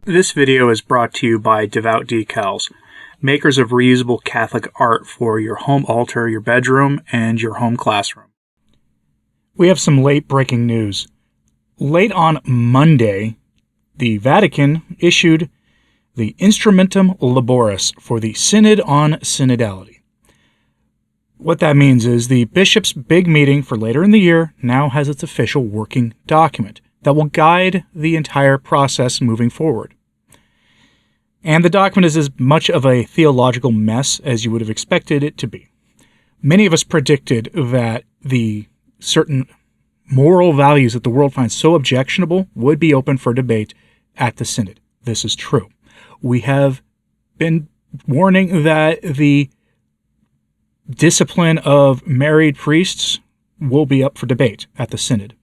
This video is brought to you by Devout Decals, makers of reusable Catholic art for your home altar, your bedroom, and your home classroom. We have some late breaking news. Late on Monday, the Vatican issued the Instrumentum Laboris for the Synod on Synodality. What that means is the bishop's big meeting for later in the year now has its official working document that will guide the entire process moving forward. And the document is as much of a theological mess as you would have expected it to be. Many of us predicted that the certain moral values that the world finds so objectionable would be open for debate at the Synod. This is true. We have been warning that the discipline of married priests will be up for debate at the Synod.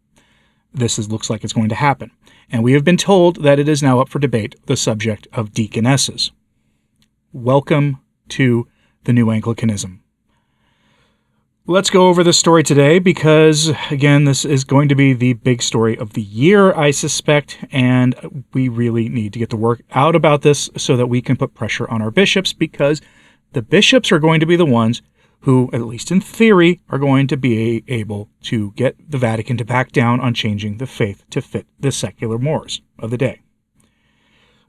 Looks like it's going to happen. And we have been told that it is now up for debate the subject of deaconesses. Welcome to the new Anglicanism. Let's go over this story today because, again, this is going to be the big story of the year, I suspect, and we really need to get the word out about this so that we can put pressure on our bishops, because the bishops are going to be the ones who, at least in theory, are going to be able to get the Vatican to back down on changing the faith to fit the secular mores of the day.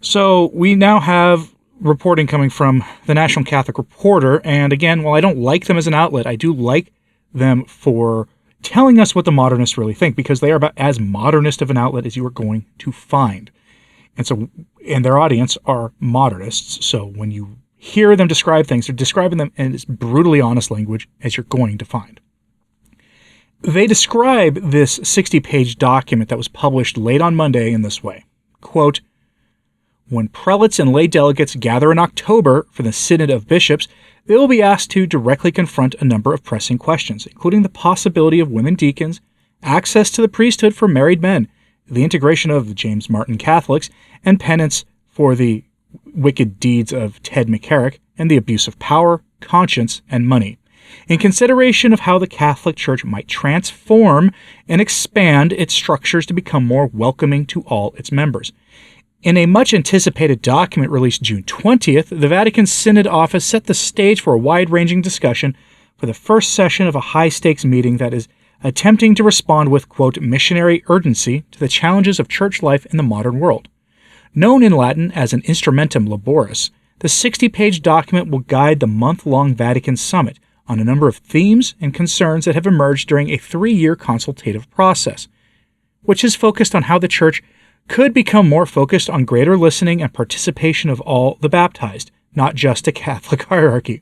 So we now have reporting coming from the National Catholic Reporter, and again, while I don't like them as an outlet, I do like them for telling us what the modernists really think, because they are about as modernist of an outlet as you are going to find. And their audience are modernists, so when you hear them describe things, they're describing them in as brutally honest language as you're going to find. They describe this 60-page document that was published late on Monday in this way. Quote, "When prelates and lay delegates gather in October for the Synod of Bishops, they will be asked to directly confront a number of pressing questions, including the possibility of women deacons, access to the priesthood for married men, the integration of James Martin Catholics, and penance for the wicked deeds of Ted McCarrick, and the abuse of power, conscience, and money, in consideration of how the Catholic Church might transform and expand its structures to become more welcoming to all its members." In a much-anticipated document released June 20th, the Vatican Synod Office set the stage for a wide-ranging discussion for the first session of a high-stakes meeting that is attempting to respond with, quote, "missionary urgency to the challenges of church life in the modern world." Known in Latin as an Instrumentum Laboris, the 60-page document will guide the month-long Vatican Summit on a number of themes and concerns that have emerged during a 3-year consultative process, which is focused on how the Church could become more focused on greater listening and participation of all the baptized, not just a Catholic hierarchy.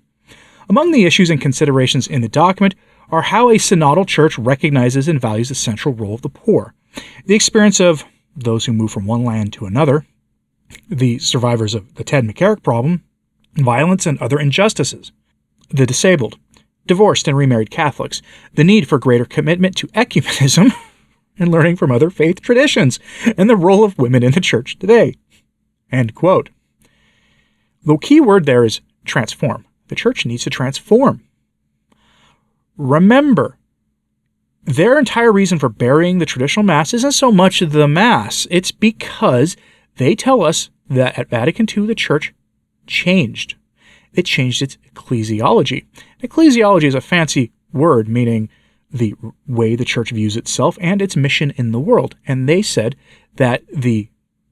Among the issues and considerations in the document are how a synodal church recognizes and values the central role of the poor, the experience of those who move from one land to another, the survivors of the Ted McCarrick problem, violence and other injustices, the disabled, divorced and remarried Catholics, the need for greater commitment to ecumenism and learning from other faith traditions, and the role of women in the church today. End quote. The key word there is transform. The church needs to transform. Remember, their entire reason for burying the traditional Mass isn't so much the Mass. It's because they tell us that at Vatican II, the Church changed. It changed its ecclesiology. Ecclesiology is a fancy word meaning the way the Church views itself and its mission in the world. And they said that the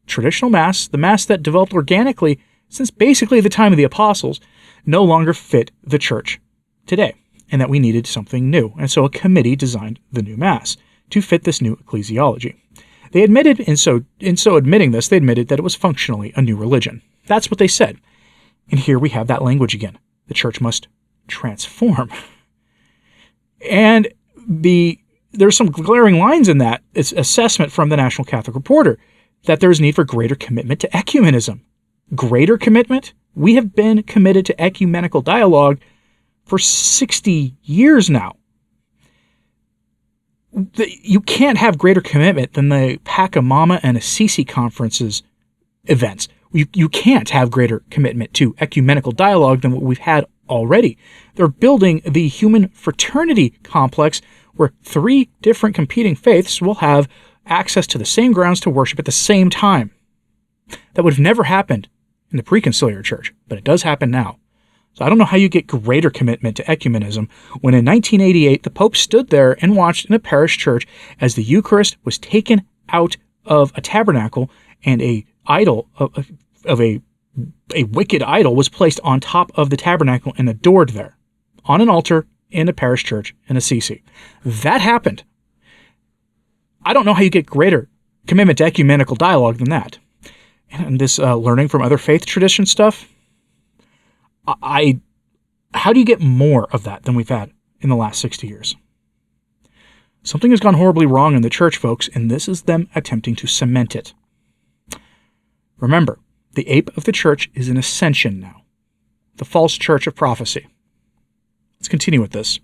traditional Mass, the Mass that developed organically since basically the time of the Apostles, no longer fit the Church today, and that we needed something new. And so a committee designed the new Mass to fit this new ecclesiology. They admitted, in so admitting this, they admitted that it was functionally a new religion. That's what they said. And here we have that language again. The Church must transform. And there's some glaring lines in that assessment from the National Catholic Reporter that there's need for greater commitment to ecumenism. Greater commitment? We have been committed to ecumenical dialogue for 60 years now. You can't have greater commitment than the Pachamama and Assisi conferences events. You can't have greater commitment to ecumenical dialogue than what we've had already. They're building the human fraternity complex where 3 different competing faiths will have access to the same grounds to worship at the same time. That would have never happened in the pre-conciliar church, but it does happen now. So I don't know how you get greater commitment to ecumenism when in 1988 the Pope stood there and watched in a parish church as the Eucharist was taken out of a tabernacle and a idol of a wicked idol was placed on top of the tabernacle and adored there on an altar in a parish church in Assisi. That happened. I don't know how you get greater commitment to ecumenical dialogue than that. And this learning from other faith tradition stuff, how do you get more of that than we've had in the last 60 years? Something has gone horribly wrong in the church, folks, and this is them attempting to cement it. Remember, the ape of the church is in ascension now, the false church of prophecy. Let's continue with this.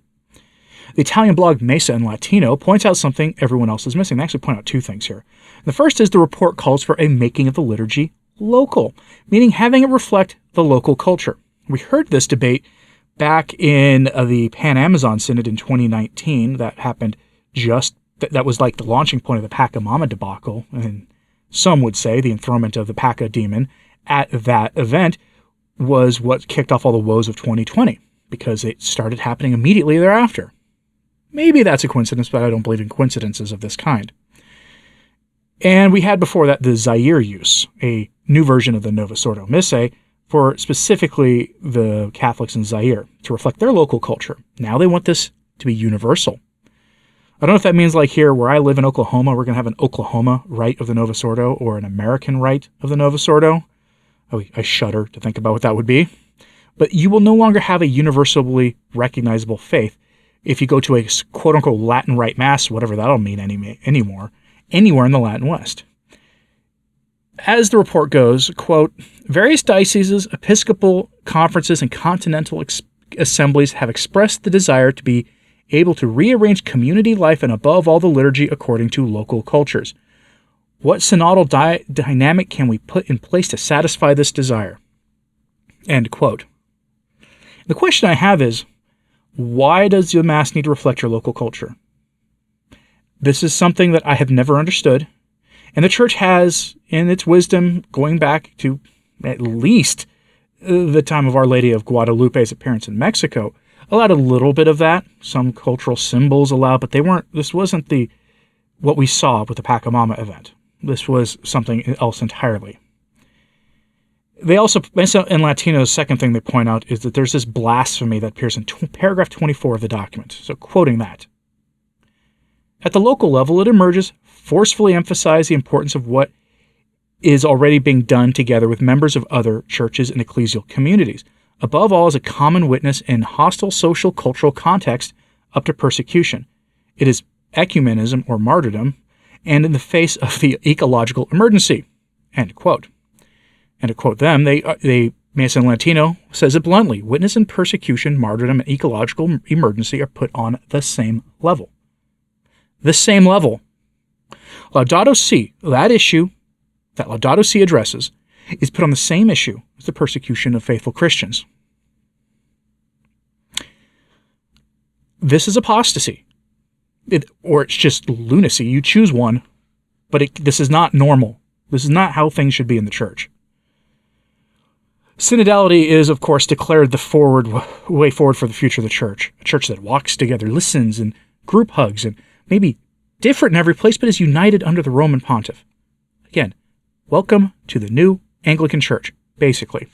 The Italian blog Messa in Latino points out something everyone else is missing. They actually point out two things here. The first is the report calls for a making of the liturgy local, meaning having it reflect the local culture. We heard this debate back in the Pan-Amazon Synod in 2019. That happened that was like the launching point of the Pachamama debacle, and some would say the enthronement of the Paca demon at that event was what kicked off all the woes of 2020, because it started happening immediately thereafter. Maybe that's a coincidence, but I don't believe in coincidences of this kind. And we had before that the Zaire use, a new version of the Novus Ordo Missae, for specifically the Catholics in Zaire, to reflect their local culture. Now they want this to be universal. I don't know if that means like here where I live in Oklahoma, we're going to have an Oklahoma rite of the Novus Ordo or an American rite of the Novus Ordo. I shudder to think about what that would be. But you will no longer have a universally recognizable faith if you go to a quote-unquote Latin Rite Mass, whatever that'll mean anymore, anywhere in the Latin West. As the report goes, quote, various dioceses, episcopal conferences, and continental assemblies have expressed the desire to be able to rearrange community life and above all the liturgy according to local cultures. What synodal dynamic can we put in place to satisfy this desire? End quote. The question I have is, why does the Mass need to reflect your local culture? This is something that I have never understood, and the Church has, in its wisdom, going back to at least the time of Our Lady of Guadalupe's appearance in Mexico, allowed a little bit of that. Some cultural symbols allowed, but this wasn't what we saw with the Pachamama event. This was something else entirely. They also, in Latino's second thing they point out is that there's this blasphemy that appears in paragraph 24 of the document. So quoting that. At the local level, it emerges, forcefully emphasize the importance of what is already being done together with members of other churches and ecclesial communities. Above all, as a common witness in hostile social cultural context up to persecution. It is ecumenism or martyrdom, and in the face of the ecological emergency. End quote. And to quote them, Messa in Latino says it bluntly, witness and persecution, martyrdom, and ecological emergency are put on the same level. The same level. Laudato Si, that issue that Laudato Si addresses, is put on the same issue as the persecution of faithful Christians. This is apostasy. Or it's just lunacy. You choose one, but this is not normal. This is not how things should be in the church. Synodality is, of course, declared the way forward for the future of the church. A church that walks together, listens, and group hugs, and maybe different in every place, but is united under the Roman pontiff. Again, welcome to the new Anglican Church, basically.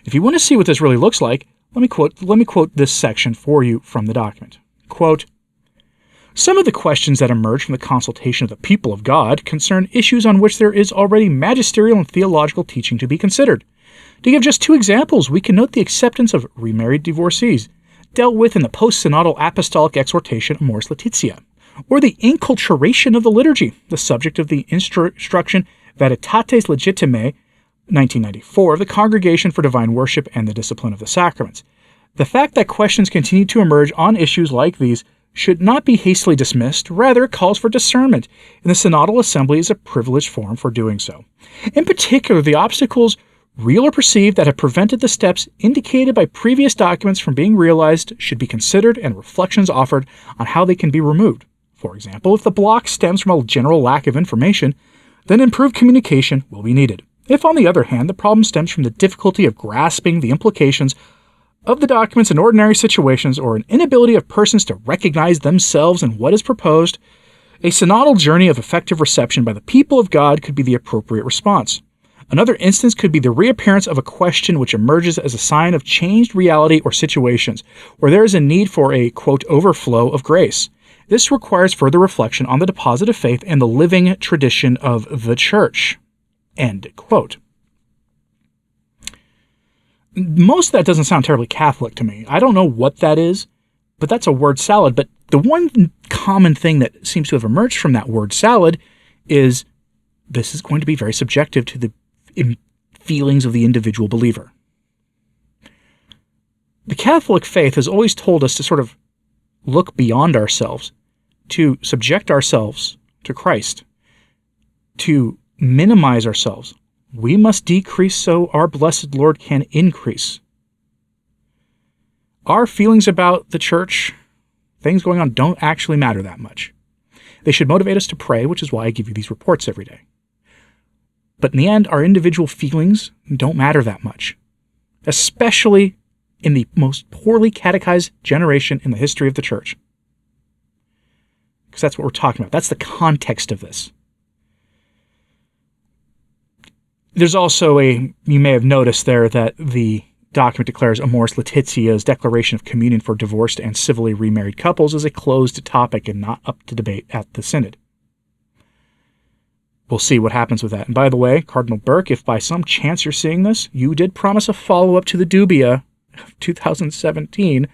If you want to see what this really looks like, let me quote this section for you from the document. Quote, some of the questions that emerge from the consultation of the people of God concern issues on which there is already magisterial and theological teaching to be considered. To give just two examples, we can note the acceptance of remarried divorcees, dealt with in the post-synodal apostolic exhortation Amoris Laetitia, or the inculturation of the liturgy, the subject of the instruction Veritates Legitimae, 1994, of the Congregation for Divine Worship and the Discipline of the Sacraments. The fact that questions continue to emerge on issues like these should not be hastily dismissed, rather it calls for discernment, and the Synodal Assembly is a privileged forum for doing so. In particular, the obstacles, real or perceived, that have prevented the steps indicated by previous documents from being realized should be considered and reflections offered on how they can be removed. For example, if the block stems from a general lack of information, then improved communication will be needed. If, on the other hand, the problem stems from the difficulty of grasping the implications of the documents in ordinary situations or an inability of persons to recognize themselves in what is proposed, a synodal journey of effective reception by the people of God could be the appropriate response. Another instance could be the reappearance of a question which emerges as a sign of changed reality or situations, where there is a need for a, quote, overflow of grace. This requires further reflection on the deposit of faith and the living tradition of the Church. End quote. Most of that doesn't sound terribly Catholic to me. I don't know what that is, but that's a word salad. But the one common thing that seems to have emerged from that word salad is this is going to be very subjective to the feelings of the individual believer. The Catholic faith has always told us to sort of look beyond ourselves, to subject ourselves to Christ, to minimize ourselves. We must decrease so our blessed Lord can increase. Our feelings about the church, things going on, don't actually matter that much. They should motivate us to pray, which is why I give you these reports every day. But in the end, our individual feelings don't matter that much, especially in the most poorly catechized generation in the history of the church. Because that's what we're talking about. That's the context of this. There's also you may have noticed there that the document declares Amoris Laetitia's declaration of communion for divorced and civilly remarried couples as a closed topic and not up to debate at the Synod. We'll see what happens with that. And by the way, Cardinal Burke, if by some chance you're seeing this, you did promise a follow-up to the dubia of 2016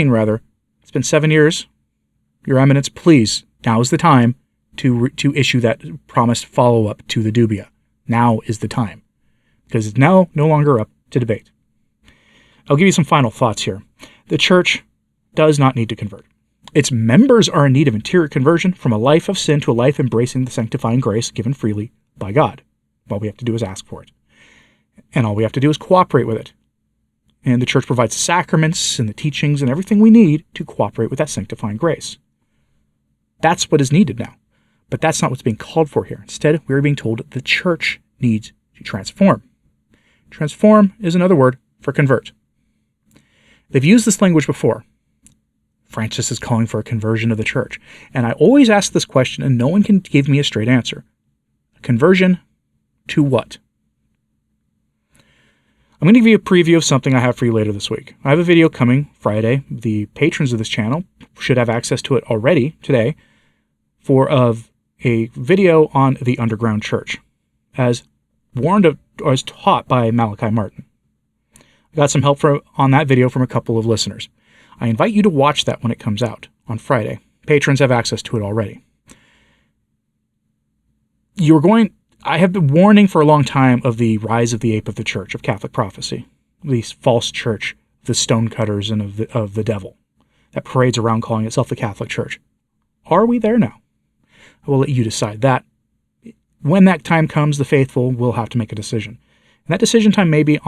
rather. It's been 7 years. Your Eminence, please, now is the time to issue that promised follow-up to the dubia. Now is the time, because it's now no longer up to debate. I'll give you some final thoughts here. The Church does not need to convert. Its members are in need of interior conversion from a life of sin to a life embracing the sanctifying grace given freely by God. All we have to do is ask for it. And all we have to do is cooperate with it. And the Church provides the sacraments and the teachings and everything we need to cooperate with that sanctifying grace. That's what is needed now. But that's not what's being called for here. Instead, we're being told the Church needs to transform. Transform is another word for convert. They've used this language before. Francis is calling for a conversion of the Church. And I always ask this question, and no one can give me a straight answer. A conversion to what? I'm going to give you a preview of something I have for you later this week. I have a video coming Friday. The patrons of this channel should have access to it already today of a video on the underground church, as warned of, or as taught by Malachi Martin. I got some help on that video from a couple of listeners. I invite you to watch that when it comes out on Friday. Patrons have access to it already. I have been warning for a long time of the rise of the ape of the church, of Catholic prophecy, the false church, the stonecutters, and of the devil that parades around calling itself the Catholic Church. Are we there now? I will let you decide that. When that time comes, the faithful will have to make a decision. And that decision time may be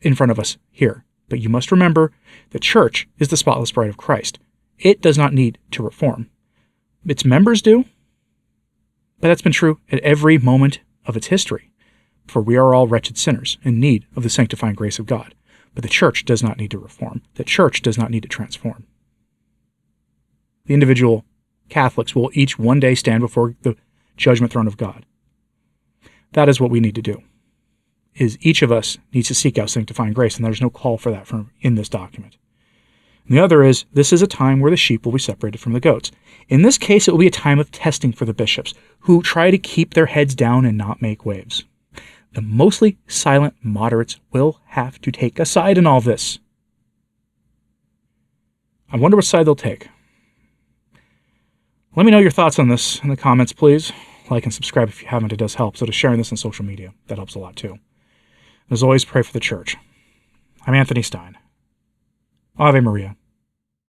in front of us here. But you must remember, the Church is the spotless bride of Christ. It does not need to reform. Its members do, but that's been true at every moment of its history. For we are all wretched sinners in need of the sanctifying grace of God. But the Church does not need to reform. The Church does not need to transform. The individual Catholics will each one day stand before the judgment throne of God. That is what we need to do. Is each of us needs to seek out sanctifying grace, and there's no call for that in this document. And the other is, this is a time where the sheep will be separated from the goats. In this case, it will be a time of testing for the bishops, who try to keep their heads down and not make waves. The mostly silent moderates will have to take a side in all this. I wonder what side they'll take. Let me know your thoughts on this in the comments, please. Like and subscribe if you haven't. It does help. So to sharing this on social media, that helps a lot too. As always, pray for the Church. I'm Anthony Stine. Ave Maria.